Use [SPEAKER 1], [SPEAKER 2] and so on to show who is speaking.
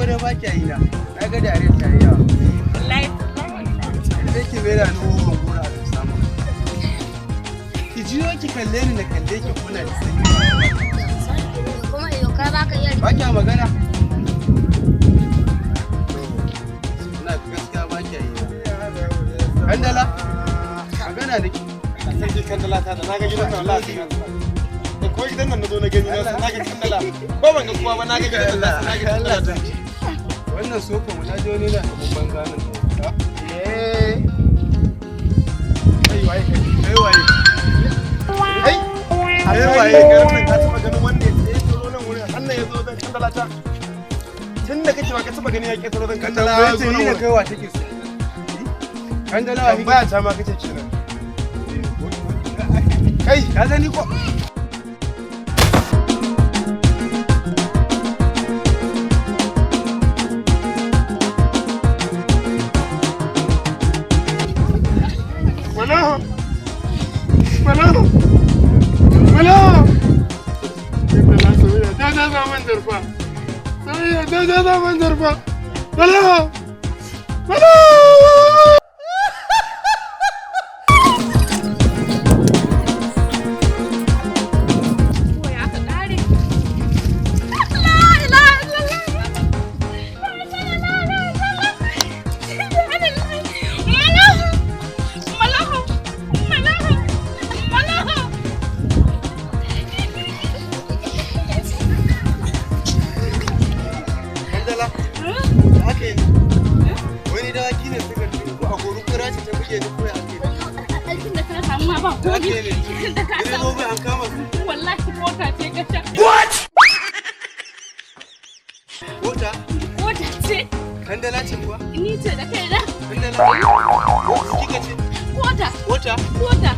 [SPEAKER 1] da ba ki yi na ga dare ta yi yawa
[SPEAKER 2] wallahi
[SPEAKER 1] da ke bera ni wogon gora da samu ki jiyo ki kalle ni na kalle ki kuna da sanyi
[SPEAKER 3] kuma iyo ka ba ka iya
[SPEAKER 1] ba ki magana na gaskiya ba ki yi kandala magana da ki
[SPEAKER 4] sai ki kandala ta da na ga gidan nan wallahi da ko gidan nan nazo na gani na ga kandala ko ban ga kowa ba na ga gidan nan na ga kandala ta
[SPEAKER 1] wannan soko mu na je wani na gaban banganan
[SPEAKER 4] kai waye
[SPEAKER 1] kai waye
[SPEAKER 4] kai waye garin ka taba ganin wanda ya tsoro nan wurin hannan ya zo dan kandala ta tun da kake ba ka taba gani ya ke tsoro dan kandala
[SPEAKER 1] ya zo ni da kai wa take so kandala wa
[SPEAKER 4] baya ta ma kace kenan kai
[SPEAKER 1] ka gani ko wani dawaki ne suka tuku a goru kura ce ta buge ni koya ake
[SPEAKER 2] aikin da ka samu ma ba
[SPEAKER 1] da ake ne direbobi an kama su
[SPEAKER 2] wallahi mota ce gasha
[SPEAKER 1] mota
[SPEAKER 2] mota ce
[SPEAKER 1] kandala ce kuwa
[SPEAKER 2] ni ce da kai da
[SPEAKER 1] kandala ko kika ce
[SPEAKER 2] mota
[SPEAKER 1] mota
[SPEAKER 2] mota